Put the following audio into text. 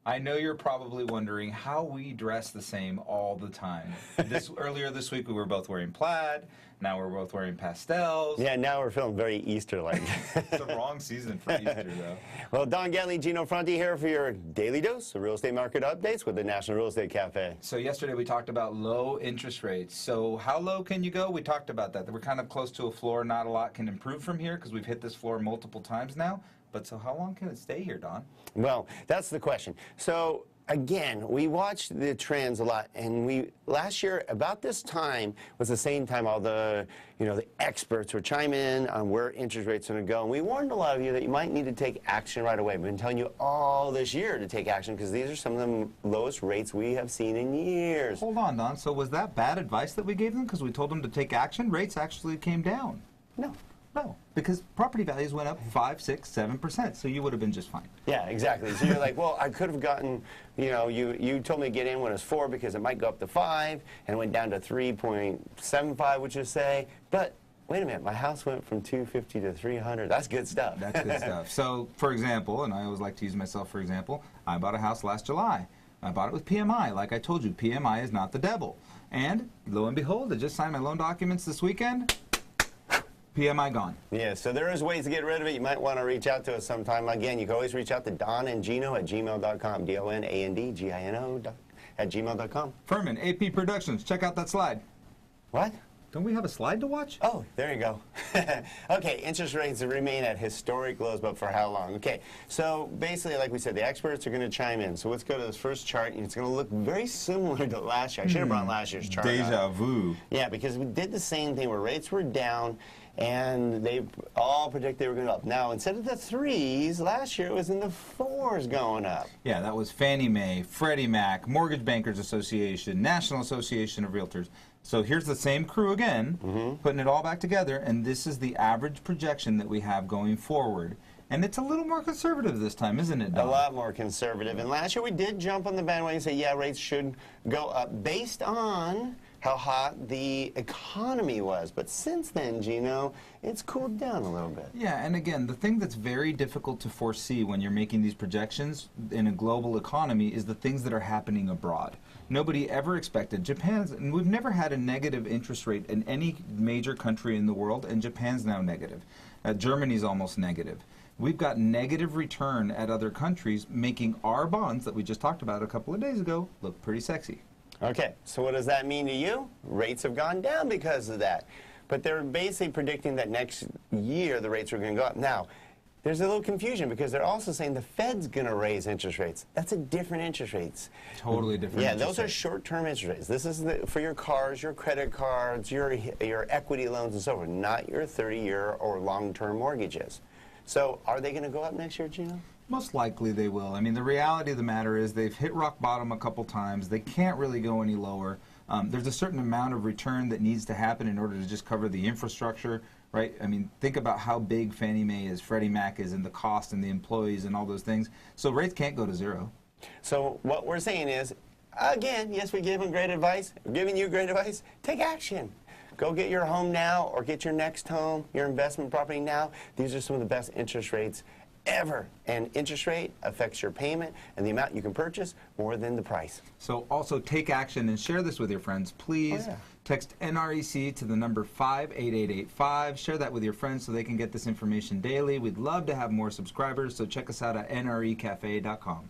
I know you're probably wondering how we dress the same all the time. Earlier this week we were both wearing plaid. Now we're both wearing pastels. Yeah, now we're feeling very Easter-like. It's the wrong season for Easter, though. Well, Don Gino Fronti here for your daily dose of real estate market updates with the National Real Estate Cafe. So yesterday we talked about low interest rates. So how low can you go? We talked about that. We're kind of close to a floor. Not a lot can improve from here because we've hit this floor multiple times now. But so how long can it stay here, Don? Well, that's the question. So again, we watched the trends a lot, and last year about this time was the same time all the the experts were chiming in on where interest rates are going to go, and we warned a lot of you that you might need to take action right away. We've been telling you all this year to take action because these are some of the lowest rates we have seen in years. Hold on, Don. So was that bad advice that we gave them because we told them to take action? Rates actually came down. No. No, because property values went up 5, 6, 7%, so you would have been just fine. Yeah, exactly. So you're like, well, I could have gotten, you told me to get in when it was 4 because it might go up to 5, and it went down to 3.75, would you say? But wait a minute, my house went from 250 to 300. That's good stuff. That's good stuff. So, for example, and I always like to use myself for example, I bought a house last July. I bought it with PMI. Like I told you, PMI is not the devil. And lo and behold, I just signed my loan documents this weekend. PMI gone. Yeah, so there is ways to get rid of it. You might want to reach out to us sometime. Again, you can always reach out to don&gino at gmail.com. DONANDGINO at gmail.com. Furman, AP Productions, check out that slide. What? Don't we have a slide to watch? Oh, there you go. Okay, interest rates remain at historic lows, but for how long? Okay, so basically, like we said, the experts are going to chime in. So let's go to this first chart, and it's going to look very similar to last year. I should have brought last year's chart. Deja vu. Yeah, because we did the same thing where rates were down, and they all predict they were going to go up. Now, instead of the 3s, last year it was in the 4s going up. Yeah, that was Fannie Mae, Freddie Mac, Mortgage Bankers Association, National Association of Realtors. So here's the same crew again, putting it all back together, and this is the average projection that we have going forward. And it's a little more conservative this time, isn't it, Don? A lot more conservative. And last year we did jump on the bandwagon and say, yeah, rates should go up based on how hot the economy was. But since then, Gino, it's cooled down a little bit. Yeah, and again, the thing that's very difficult to foresee when you're making these projections in a global economy is the things that are happening abroad. Nobody ever expected Japan's, and we've never had a negative interest rate in any major country in the world, and Japan's now negative. Germany's almost negative. We've got negative return at other countries, making our bonds that we just talked about a couple of days ago look pretty sexy. Okay, so what does that mean to you? Rates have gone down because of that. But they're basically predicting that next year the rates are going to go up. Now, there's a little confusion because they're also saying the Fed's going to raise interest rates. That's a different interest rates. Totally different. Yeah, those are short-term interest rates. This is for your cars, your credit cards, your equity loans and so forth, not your 30-year or long-term mortgages. So are they going to go up next year, Gino? Most likely they will. I mean, the reality of the matter is they've hit rock bottom a couple times. They can't really go any lower. There's a certain amount of return that needs to happen in order to just cover the infrastructure, right? I mean, think about how big Fannie Mae is, Freddie Mac is, and the cost and the employees and all those things. So rates can't go to zero. So what we're saying is, again, yes, we gave them great advice. We're giving you great advice. Take action. Go get your home now or get your next home, your investment property now. These are some of the best interest rates ever. And interest rate affects your payment and the amount you can purchase more than the price. So also take action and share this with your friends. Please text NREC to the number 58885. Share that with your friends so they can get this information daily. We'd love to have more subscribers, so check us out at nrecafe.com.